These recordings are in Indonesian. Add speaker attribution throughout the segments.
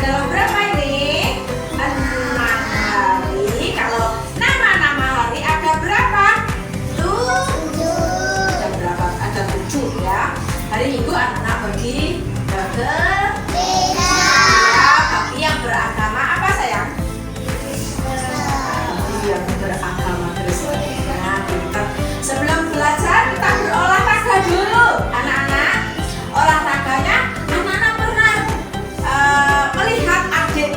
Speaker 1: adalah berapa ini? 6 hari. Kalau nama-nama hari ada berapa? 7. Ada berapa? Ada 7 ya. Hari Minggu anak-anak bagi ke bagi yang beragama apa sayang? Yang beragama Kristen. Nah, sebelum belajar kita berolahraga dulu, anak-anak. Olahraganya, anak-anak pernah melihat adik.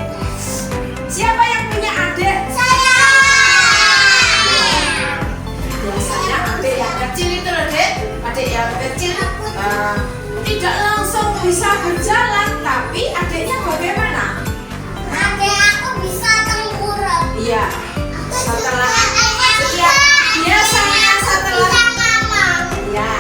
Speaker 1: Siapa yang punya adik? Saya. Biasanya adik yang kecil itu loh, Dek. Adik yang kecil tidak langsung bisa berjalan, tapi adiknya bagaimana?
Speaker 2: Adik aku bisa tengkurap.
Speaker 1: Iya. Setelah biasanya setelah ya,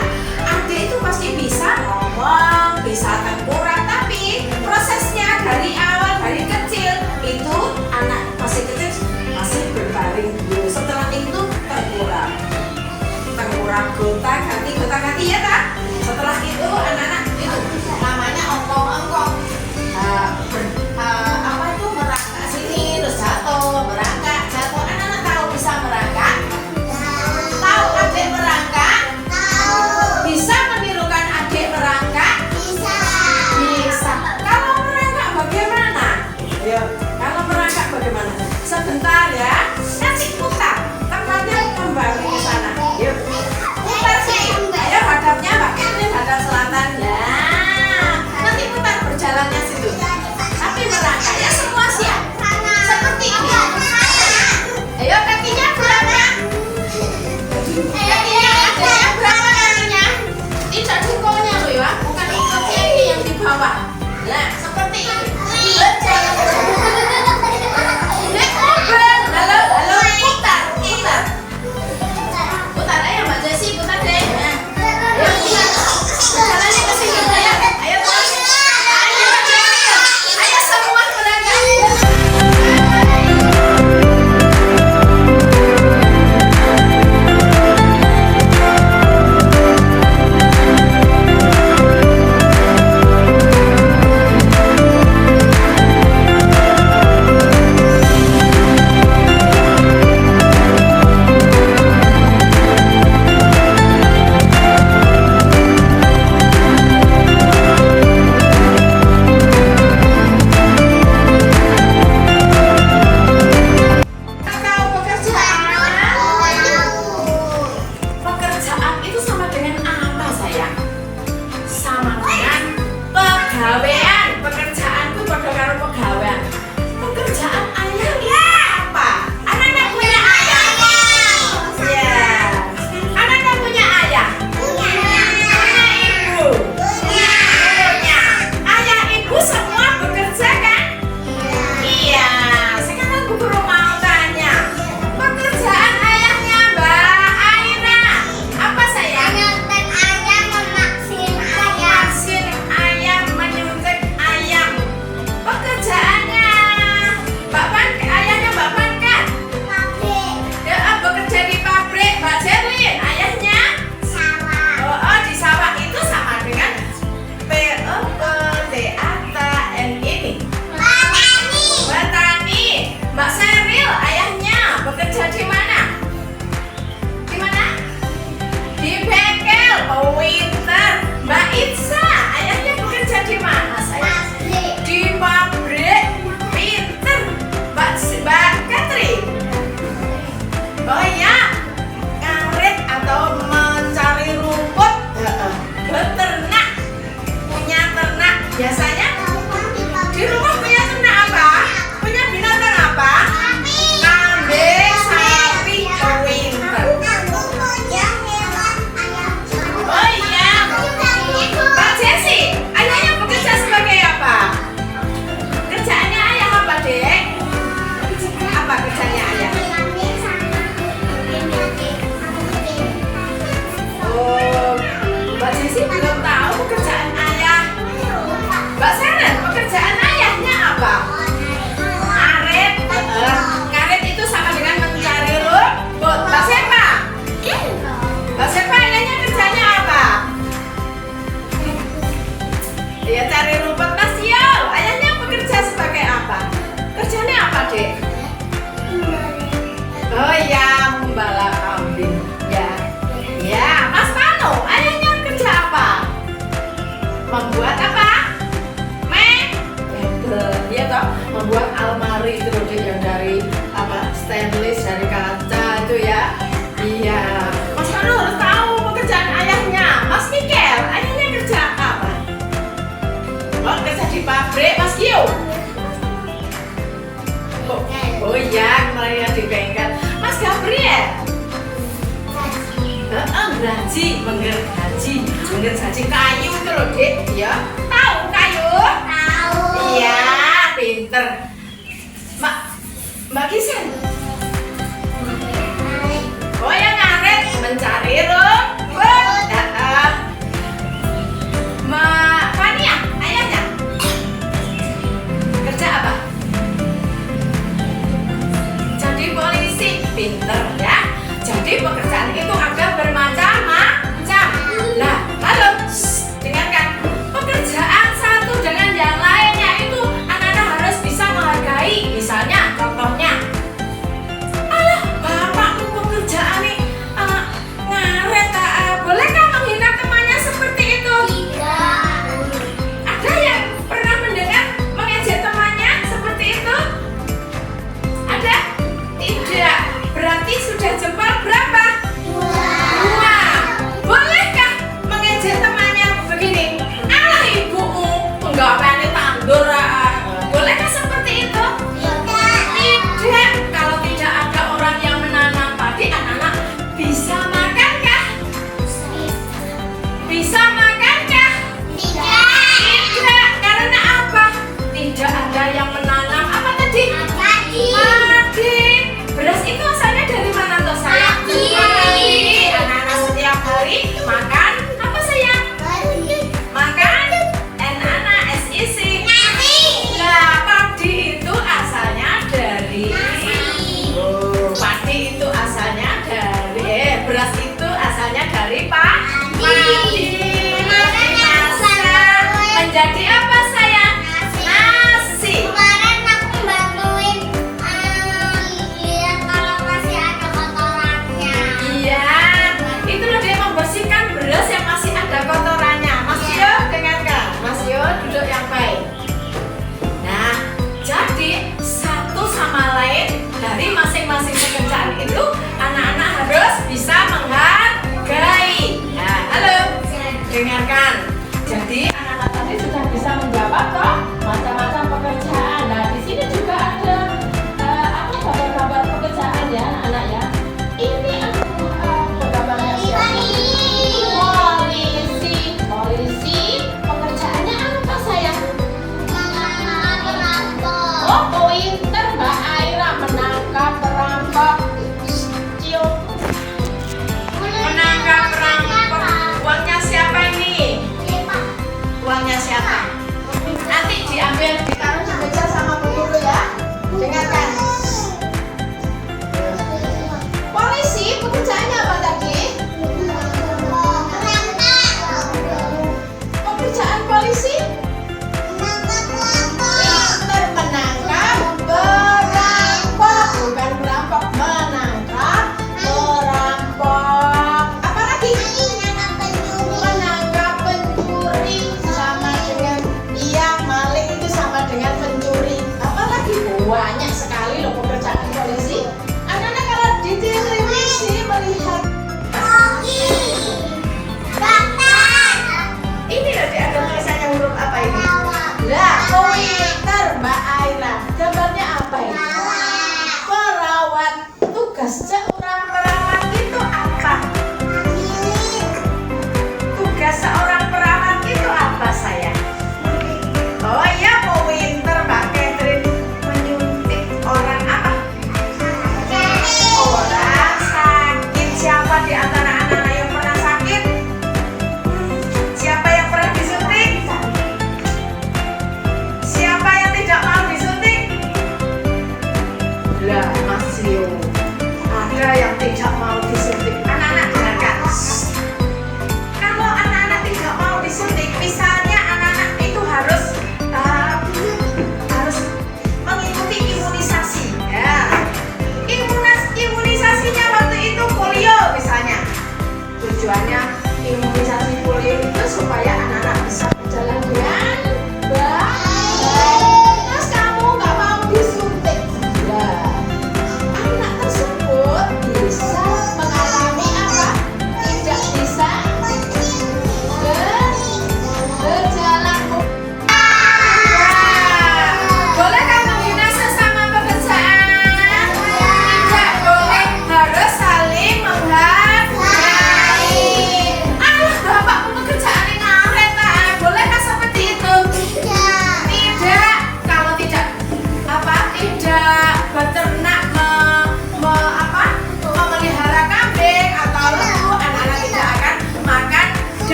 Speaker 1: adik itu pasti bisa ngomong, bisa tengkurap, tapi prosesnya dari awal, dari kecil itu anak masih kecil masih berbaring dulu. Setelah itu tengkurap gota ganti ya kan? Setelah itu anak-anak itu namanya ongkong-ongkong. Apa itu merangkak sini terus jatuh, merangkak jatuh. Anak-anak tahu bisa merangkak? Tahu adik merangkak?
Speaker 2: Tahu.
Speaker 1: Bisa menirukan adik merangkak?
Speaker 2: Bisa.
Speaker 1: Bisa. Kalau merangkak bagaimana? Ayo, kalau merangkak bagaimana? Sebentar ya. Nanti putar. Tempatnya kembali ke sana. Yuk. Putar sih. Ayo hadapnya Mbak Catherine hadap selatan ya. Nanti putar berjalannya situ. Tapi merangkak ya, semua siap. Seperti ini. Ayo kakinya berapa? Kakinya adanya berapa kakinya? Tidak jempolnya loh ya, bukan ikutnya ini yang di bawah. Nah, seperti ini. Berjalan. Halo, putar. Putar, ayo Mbak Jessi, putar deh. Nah, ayo putar. Jalannya ke sini, ayo terus. Ayo semua berangkat. Tahu pekerjaan itu sama dengan apa sayang? Sama dengan pegawaian. Pekerjaanku pada karo pegawaian. Pekerjaan ayah apa? Anak-anak punya ayah? Ya. Anak-anak punya ayah? Punya ibu? Punya. Ayah ibu semua bekerja kan? Iya. Sekarang Bu Guru mau tanya. Pekerjaan ayahnya Mbak Aina apa sayang?
Speaker 2: Nyontek ayam, memaksin ayam.
Speaker 1: Vaksin ayam, menyuntik ayam. Pekerjaannya ayahnya Mbak Pankan.
Speaker 2: Pabrik.
Speaker 1: Bekerja di pabrik. Mbak Jerlin, ayahnya?
Speaker 2: Sawah.
Speaker 1: Oh, di sawah itu sama dengan PEKDATNI.
Speaker 2: Petani.
Speaker 1: Petani. Mbak Seril, ayahnya bekerja di mana? Di mana? Di bengkel. Oh, winter. Mbak Itza, ayahnya bekerja di mana sayang?
Speaker 2: Pabrik.
Speaker 1: Di pabrik. Pinter. Mbak Catherine. Oh ya, ngarit atau mencari rumput. Beternak. Punya ternak. Biasanya di rumah punya ternak apa? Punya binatang apa? Kambing, sapi, winter.
Speaker 2: Aku punya hewan ayam.
Speaker 1: Oh iya. Mbak Jessi, ayahnya bekerja sebagai apa? Kerjaannya ayah apa, Dek? Apa kerjanya ayah? Oh, Mbak Jessi belum tahu pekerjaan ayah. Mbak Seren, pekerjaan ayahnya apa? Ngarit. Ngarit itu sama dengan mencari rumput. Mbak Sepa, Mbak Sepa ayahnya kerjanya apa? Ya cari rumput. Mas Yo, ayahnya bekerja sebagai Membuat apa? Mebel, ya toh? Membuat almari itu loh Dek, yang dari apa? Stainless, dari kaca itu ya. Iya. Mas Fanu harus tahu pekerjaan ayahnya. Mas Mikel, ayahnya kerja apa? Oh, kerja di pabrik, Mas Gio. Oh iya, kemarin di bengkel. Mas Gabriel. Gergaji, menggergaji kayu itu loh Dek. Ya, tahu kayu?
Speaker 2: Tahu.
Speaker 1: Iya, pinter. Mbak Kisen. Oh ya, ngaret, mencari rumput. Mbak Fania, ayahnya kerja apa? Jadi polisi, pinter ya. Jadi pekerjaan itu ada bermacam-macam. Nah, lalu dengarkan, pekerjaan satu dengan yang lainnya itu anak-anak harus bisa menghargai. Misalnya, contohnya,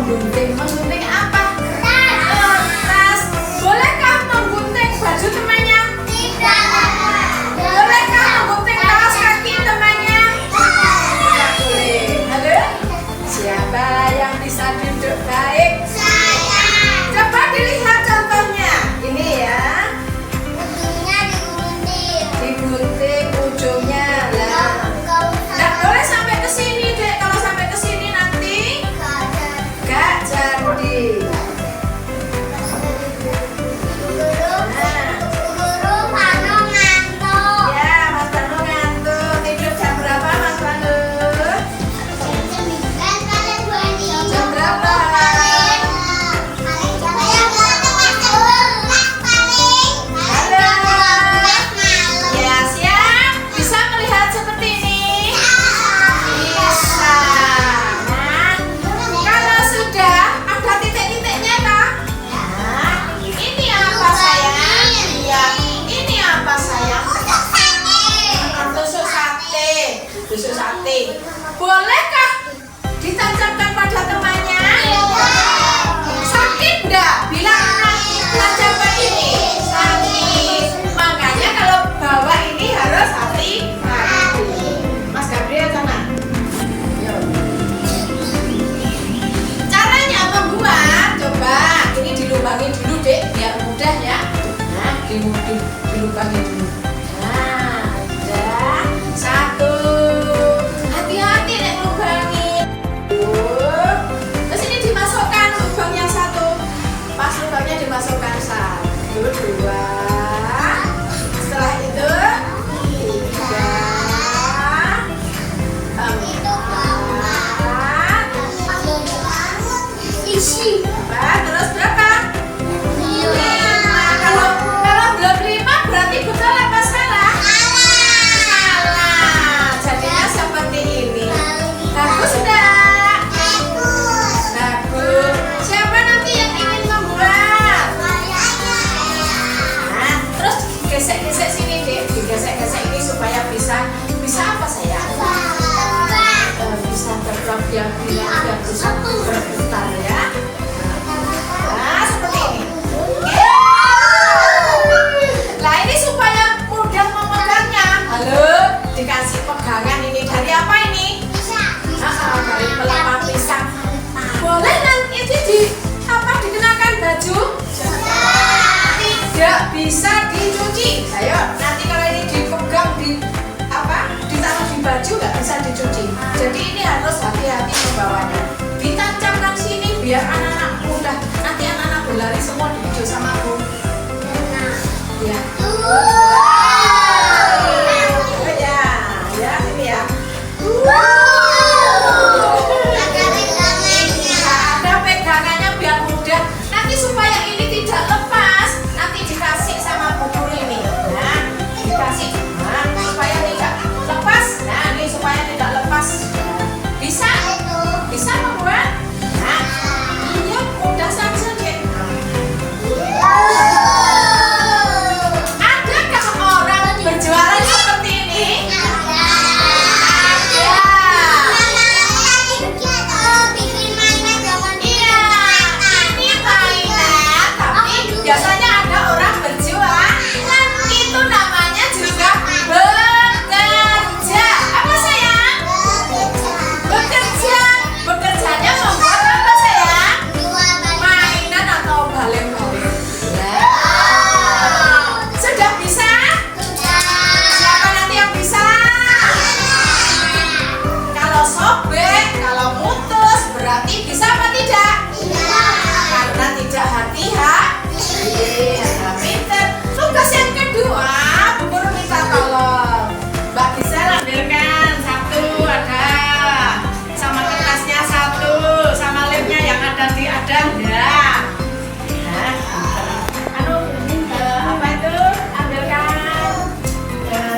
Speaker 1: Menggunting. Menggunting apa? Kertas. Bolehkah menggunting baju temannya? Bolehkah menggunting kaos kaki temannya? Tidak boleh. Halo? Siapa yang bisa duduk baik? Coba dilihat contohnya. Ini ya. Digunting ujungnya lah. Nggak boleh sampai ke sini, Dek. Kalau sampai ke sini nanti nggak jadi. Ya, Mas Banu ngantuk. Tidur jam berapa, Mas Banu? Jam berapa? Ya, siap. Bisa melihat seperti ini? Bisa. Nah, kalau sudah ada titik-titiknya kah? Nah, ini apa sayang? Iya, ini apa sayang? Tusuk sate. Tusuk sate. Bolehkah ditancapkan pada temannya? Sakit enggak? Bilang tancapkan ini. Sakit. Makanya kalau bawa ini harus hati-hati. Mas Gabriel sana. Yuk. Caranya membuat, coba ini dilubangin dulu, Dek, biar mudah ya. Nah, dilubangin dulu. Nah, udah. Satu. Hati-hati nek lubangin. Terus ini dimasukkan lubang yang satu. Pas lubangnya dimasukkan satu, dua. Setelah itu tiga, empat, terus berapa? Lima. Kalau belum lima berarti betul apa salah? Salah. Jadinya seperti ini. Bagus enggak? Bagus. Siapa nanti yang ingin membuat? Nah, terus gesek-gesek sini, Dek. Digesek-gesek ini supaya bisa apa sayang? Bisa terprogram biar bisa berputar ya. Nah, seperti ini. Nah, ini supaya mudah memegangnya. Halo, dikasih pegangan ini dari apa ini? Dari pelepah pisang. Boleh nanti dikenakan baju? Tidak bisa dicuci. Ayo, nanti kalau ini dipegang ditaruh di baju nggak bisa dicuci. Jadi ini harus hati-hati membawanya. Ditancapkan sini biar anak-anak mudah. Nanti anak-anak berlari semua di video sama aku. Ya. Ya, ini ya. Ada pegangannya biar mudah. Nanti supaya ini tidak lepas, nanti dikasih sama buku ini. Nah, dikasih. Nah, supaya tidak lepas. Nah, ini supaya tidak lepas. Bisa? Bisa membuat? Nah, iya mudah saja, Dek. Adakah orang berjualan seperti ini? Iya, ini mainan, tapi biasanya ada orang berjualan. Itu namanya juga bekerja. Apa sayang? Bekerja. Bekerjanya membuat apa sayang? Mainan atau balem-balem. Sudah bisa? Siapa nanti yang bisa? Kalau sobek, kalau putus, berarti bisa apa tidak? Karena tidak hati-hati. Pinter. Tugas yang kedua, Bu Guru minta tolong Mbak Gisel ambilkan satu, ada sama kertasnya satu, sama lemnya yang ada enggak? Nah, apa itu? Ambilkan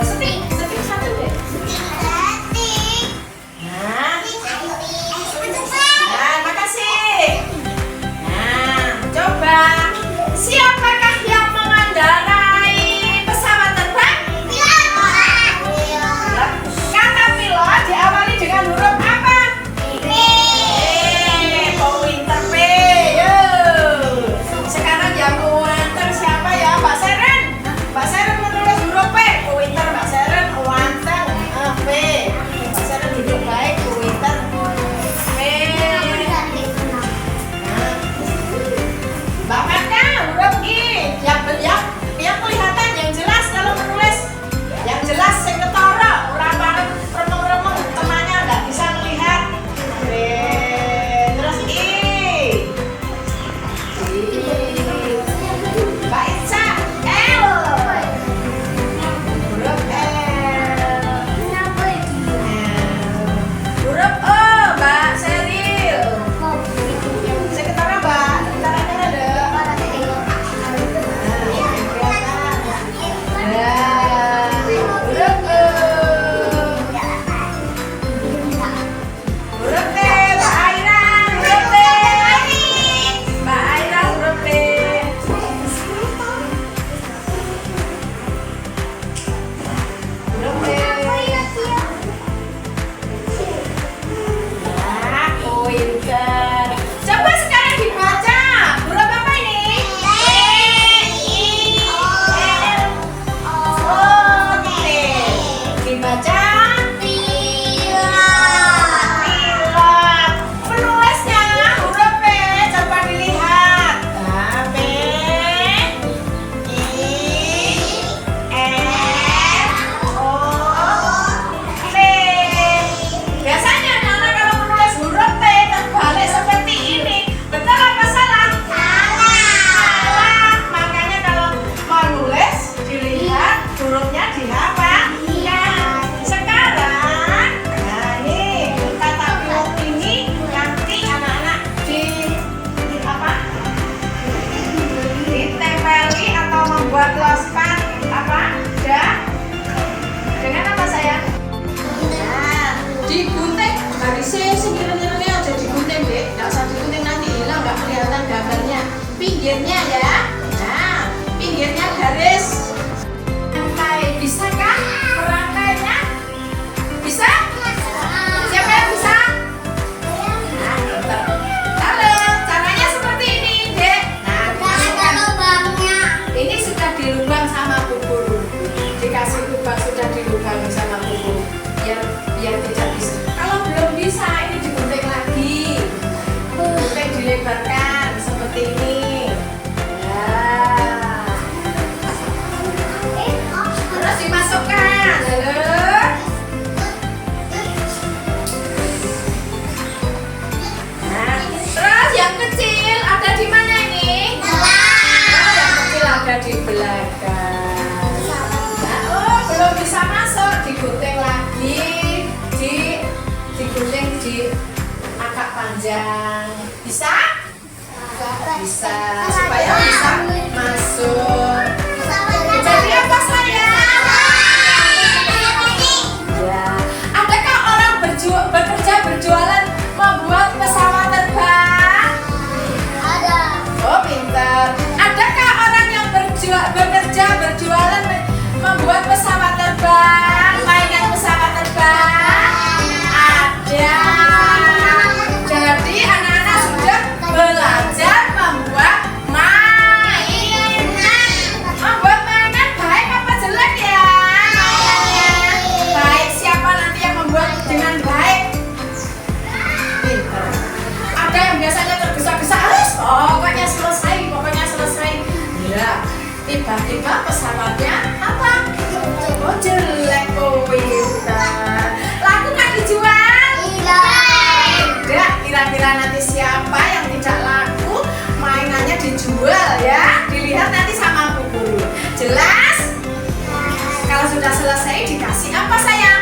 Speaker 1: stick satu deh. Nah, makasih. Nah, coba siapakah pinggirnya ya. Nah, pinggirnya garis. Rangkai, bisa kan merangkainya? Bisa? Siapa yang bisa? Nah, pintar. Halo, caranya seperti ini, Dek. Nah, dimasukkan. Ini sudah dilubang sama Bu Guru. Dikasih lubang, sudah dilubang sama Bu Guru. Biar tidak bisa. Kalau belum bisa, ini digunting lagi. Gunting dilebarkan seperti ini. Ya. Terus dimasukkan. Halo. Nah, terus yang kecil ada di mana ini? Oh, yang kecil ada di belakang. Nah, oh, belum bisa masuk, digunting lagi, digunting di akak panjang. Bisa? Bisa, supaya bisa masuk. Jadi apa sayang? Ya. Adakah orang bekerja berjualan membuat pesawat terbang? Oh, pintar. Adakah orang yang bekerja berjualan membuat pesawat terbang, mainan pesawat terbang? Ada. Jadi anak-anak sudah belajar membuat mainan. Membuat mainan baik apa jelek ya? Baik. Siapa nanti yang membuat dengan baik? Pintar. Ada yang biasanya tergesa-gesa, pokoknya selesai. Ya, tiba-tiba pesawatnya apa? Oh, jelek. Oh, pintar. Laku nggak dijual? Tidak. Kira-kira nanti siapa yang tidak laku, mainannya dijual ya? Dilihat nanti sama Bu Guru. Jelas? Kalau sudah selesai dikasih apa sayang?